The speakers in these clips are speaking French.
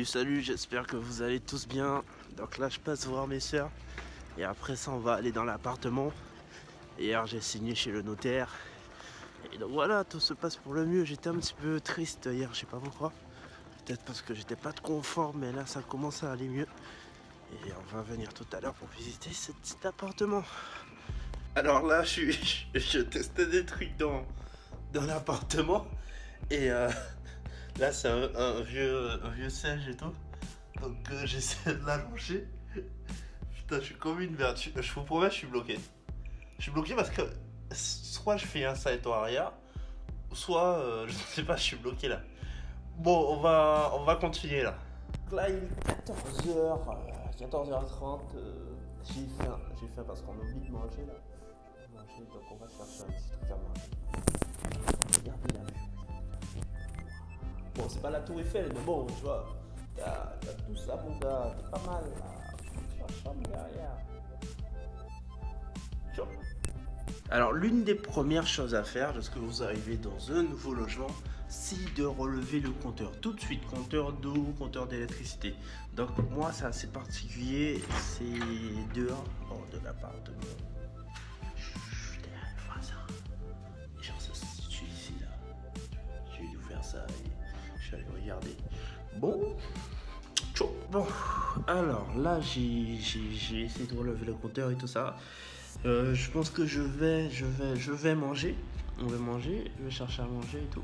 Salut, j'espère que vous allez tous bien. Donc là, je passe voir mes soeurs. Et après ça, on va aller dans l'appartement. Hier, j'ai signé chez le notaire. Et donc voilà, tout se passe pour le mieux. J'étais un petit peu triste hier, je sais pas pourquoi. Peut-être parce que j'étais pas de confort, mais là, ça commence à aller mieux. Et on va venir tout à l'heure pour visiter ce petit appartement. Alors là, je testais des trucs dans l'appartement. Et là, c'est un vieux siège et tout. Donc j'essaie de l'allonger. Putain, je suis comme une merde. Je vous promets, je suis bloqué. Je suis bloqué parce que soit je fais un salto arrière, soit je sais pas, je suis bloqué là. Bon, on va continuer là. Là, il est 14h30. J'ai faim parce qu'on oublie de manger là. Donc on va chercher un petit truc à manger. Regardez la vue. Bon, c'est pas la tour Eiffel, mais bon, tu vois, t'as tout ça, mon gars, t'es pas mal là. Tu vas chambre derrière. Tiens. Alors, l'une des premières choses à faire lorsque vous arrivez dans un nouveau logement, c'est de relever le compteur. Tout de suite, compteur d'eau, compteur d'électricité. Donc, moi, c'est assez particulier, c'est dehors, de l'appartement. Derrière le voisin. Genre, ça se situe ici, là. J'ai ouvert ça et je suis allé regarder. Bon, alors là, j'ai essayé de relever le compteur et tout ça. Je pense que je vais manger. On va manger, je vais chercher à manger et tout.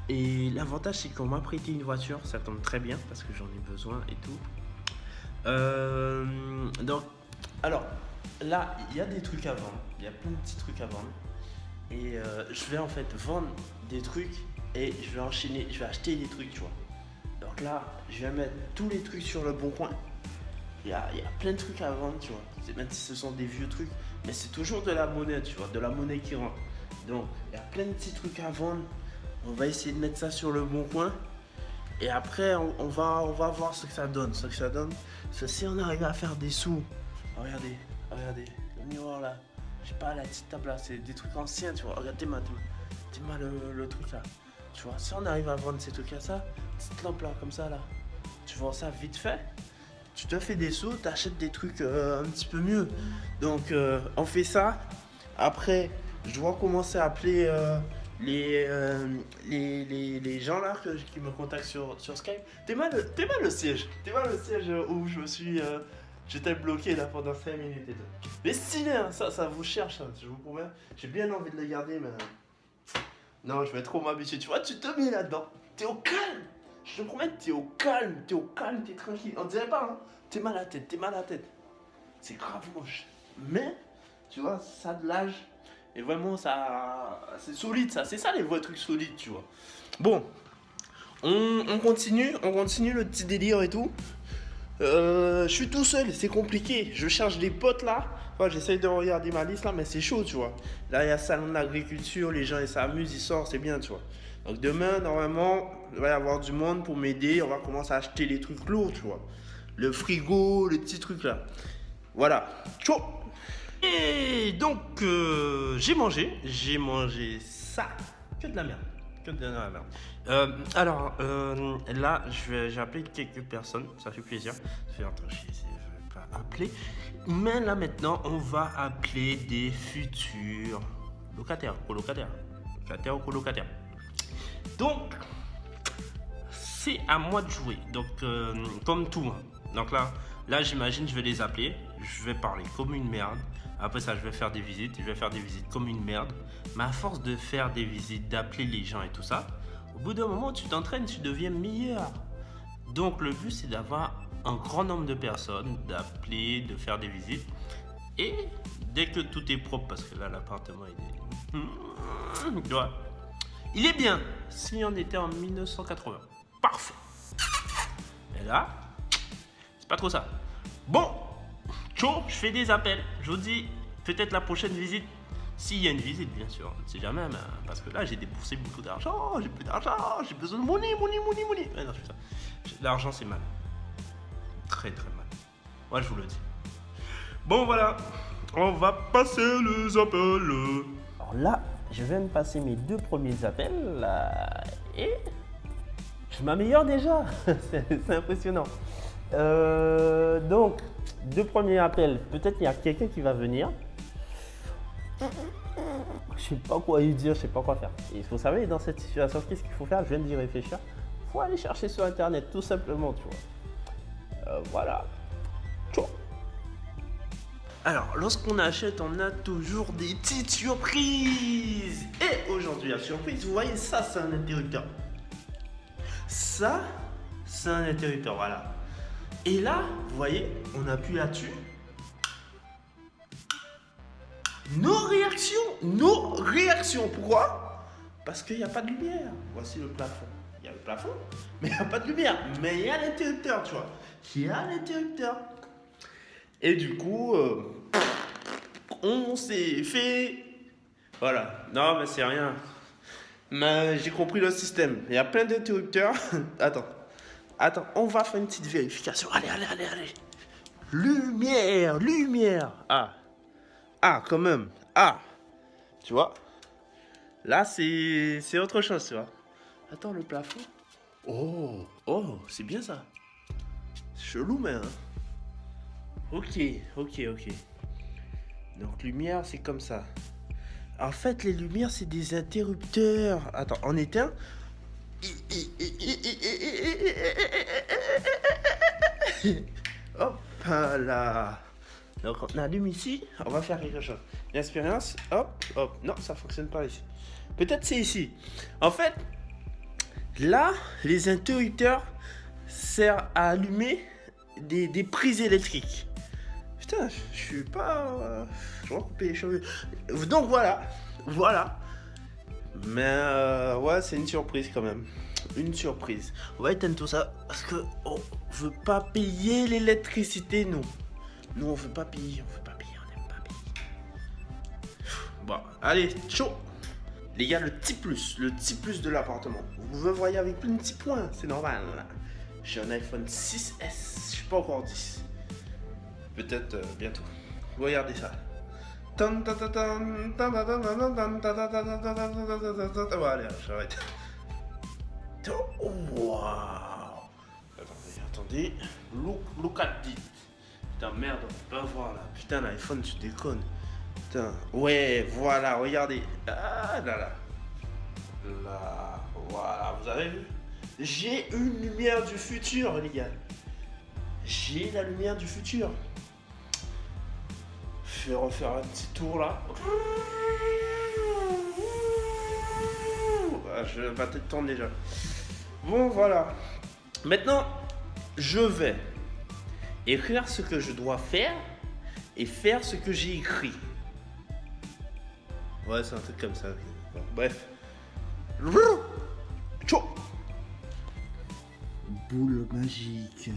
Et l'avantage, c'est qu'on m'a prêté une voiture, ça tombe très bien parce que j'en ai besoin et tout. Donc, alors là, il y a des trucs à vendre, il y a plein de petits trucs à vendre. Et je vais en fait vendre des trucs et je vais enchaîner, je vais acheter des trucs, tu vois. Donc là, je vais mettre tous les trucs sur le bon coin. Il y a plein de trucs à vendre, tu vois. Même si ce sont des vieux trucs, mais c'est toujours de la monnaie, tu vois, de la monnaie qui rentre. Donc, il y a plein de petits trucs à vendre. On va essayer de mettre ça sur le bon coin. Et après, on va voir ce que ça donne. Ce que ça donne, c'est si on arrive à faire des sous. Regardez, le miroir là. Je sais pas, la petite table là, c'est des trucs anciens, tu vois. Regarde, t'es mal le truc là. Tu vois, si on arrive à vendre ces trucs là, ça, petite lampe là, comme ça là. Tu vends ça vite fait. Tu te fais des sous, t'achètes des trucs un petit peu mieux. Donc on fait ça. Après, je dois commencer à appeler les gens là qui me contactent sur Skype. T'es mal le siège. T'es mal le siège où j'étais bloqué là pendant 5 minutes et tout. Mais stylé, hein, ça vous cherche, hein, je vous promets. J'ai bien envie de le garder, mais non, je vais trop m'habituer. Tu vois, tu te mets là-dedans. T'es au calme. Je te promets, t'es au calme, t'es tranquille. On dirait pas, hein. T'es mal à la tête. C'est grave moche. Mais, tu vois, ça a de l'âge. Et vraiment, ça, c'est solide, ça. C'est ça les vrais trucs solides, tu vois. Bon, on continue le petit délire et tout. Je suis tout seul, c'est compliqué. Je cherche des potes là. Enfin, j'essaye de regarder ma liste là, mais c'est chaud, tu vois. Là, il y a salon de l'agriculture, les gens ils s'amusent, ils sortent, c'est bien, tu vois. Donc demain, normalement, il va y avoir du monde pour m'aider. On va commencer à acheter les trucs lourds, tu vois. Le frigo, les petits trucs là. Voilà. Ciao. Et donc, j'ai mangé ça. Que de la merde. Alors, là, j'ai appelé quelques personnes. Ça fait plaisir. Ça fait longtemps que je n'ai pas appelé. Mais là, maintenant, on va appeler des futurs locataires, colocataires. Locataires ou colocataires. Donc, c'est à moi de jouer. Donc, comme tout. Hein. Donc là, j'imagine, je vais les appeler. Je vais parler comme une merde. Après ça, je vais faire des visites. Je vais faire des visites comme une merde. Mais à force de faire des visites, d'appeler les gens et tout ça, au bout d'un moment, tu t'entraînes, tu deviens meilleur. Donc, le but, c'est d'avoir un grand nombre de personnes, d'appeler, de faire des visites. Et dès que tout est propre, parce que là, l'appartement, tu vois, il est bien. Si on était en 1980. Parfait. Et là, c'est pas trop ça. Bon, ciao, je fais des appels. Je vous dis, peut-être la prochaine visite. S'il y a une visite, bien sûr. On ne sait jamais, mais parce que là, j'ai dépensé beaucoup d'argent. J'ai plus d'argent. J'ai besoin de money. Ouais, non, c'est ça. L'argent, c'est mal. Très, très mal. Moi, je vous le dis. Bon, voilà. On va passer les appels. Alors là, je viens de passer mes 2 premiers appels. Et je m'améliore déjà. C'est impressionnant. Donc, 2 premiers appels. Peut-être qu'il y a quelqu'un qui va venir. Je sais pas quoi lui dire, je sais pas quoi faire. Et vous savez, dans cette situation, qu'est-ce qu'il faut faire? Je viens d'y réfléchir. Il faut aller chercher sur internet, tout simplement, tu vois. Voilà. Ciao. Alors, lorsqu'on achète, on a toujours des petites surprises. Et aujourd'hui, la surprise, vous voyez, ça, c'est un interrupteur. Ça, c'est un interrupteur, voilà. Et là, vous voyez, on appuie là-dessus. Nos réactions. Pourquoi? Parce qu'il n'y a pas de lumière. Voici le plafond. Il y a le plafond, mais il n'y a pas de lumière. Mais il y a l'interrupteur, tu vois. Il y a l'interrupteur. Et du coup, on s'est fait... Voilà. Non, mais c'est rien. Mais j'ai compris le système. Il y a plein d'interrupteurs. Attends, on va faire une petite vérification. Allez. Lumière. Ah, quand même. Ah, tu vois. Là, c'est autre chose, tu vois. Attends, le plafond. Oh, c'est bien ça. Chelou, mais hein. Ok. Donc, lumière, c'est comme ça. En fait, les lumières, c'est des interrupteurs. Attends, on éteint. Hop là. Donc, on allume ici. On va faire quelque chose. L'expérience. Hop. Non, ça fonctionne pas ici. Peut-être c'est ici. En fait, là, les interrupteurs servent à allumer des prises électriques. Putain, je suis pas... je vais couper les cheveux. Donc voilà. Mais ouais, c'est une surprise quand même. Une surprise. On va éteindre tout ça parce que on veut pas payer l'électricité, nous. Nous, on veut pas payer, on n'aime pas payer. Bon, allez, chaud. Les gars, le petit plus de l'appartement. Vous me voyez avec plein de petits points, c'est normal. Là. J'ai un iPhone 6S, je suis pas encore 10. Peut-être bientôt. Regardez ça. Voilà, j'arrête. Waouh. Attendez. Look at it. Putain, merde, on peut pas voir là. Putain, l'iPhone, tu déconnes. Putain. Ouais, voilà, regardez. Ah là. Là, voilà, vous avez vu? J'ai une lumière du futur, les gars. J'ai la lumière du futur. Je vais refaire un petit tour là. Ma tête tourne déjà. Bon, voilà. Maintenant, je vais écrire ce que je dois faire et faire ce que j'ai écrit. Ouais, c'est un truc comme ça. Bon, bref. Ciao. Boule magique.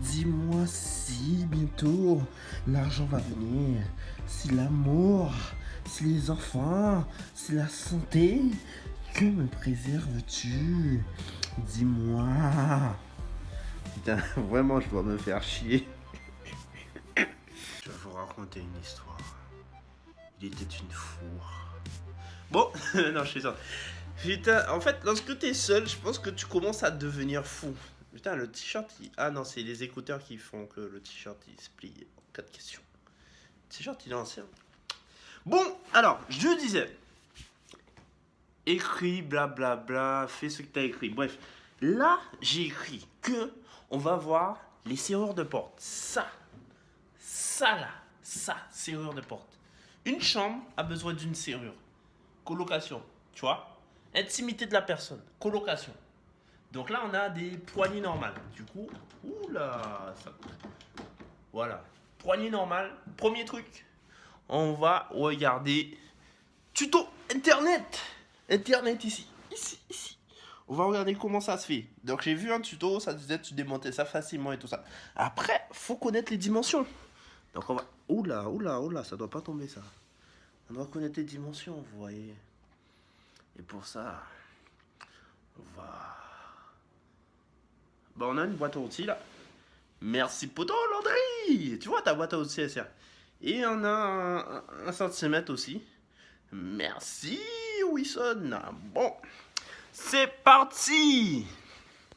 Dis-moi si bientôt l'argent va venir, si l'amour, si les enfants, si la santé, que me préserves-tu? Dis-moi. Putain, vraiment, je dois me faire chier. Je vais vous raconter une histoire. Il était une fourre. Bon, non, je suis ça. Putain, en fait, lorsque t'es seul, je pense que tu commences à devenir fou. Putain, le t-shirt, ah non, c'est les écouteurs qui font que le t-shirt, il se plie en cas de question. Le t-shirt, il est ancien. Bon, alors, je disais, écris, blablabla, fais ce que t'as écrit. Bref, là, j'ai écrit que on va voir les serrures de porte. Ça, serrure de porte. Une chambre a besoin d'une serrure. Colocation, tu vois. Intimité de la personne, colocation. Donc là, on a des poignées normales. Du coup, oula, ça... Voilà, poignée normale. Premier truc, on va regarder tuto internet. Internet ici. On va regarder comment ça se fait. Donc j'ai vu un tuto, ça disait tu démontais ça facilement et tout ça. Après, faut connaître les dimensions. Donc on va... Oula, ça doit pas tomber ça. On doit connaître les dimensions, vous voyez. Et pour ça, on va... Bon, on a une boîte à outils là. Merci poto Landry. Tu vois ta boîte à outils SR. Et on a un centimètre aussi. Merci Wilson. Bon. C'est parti!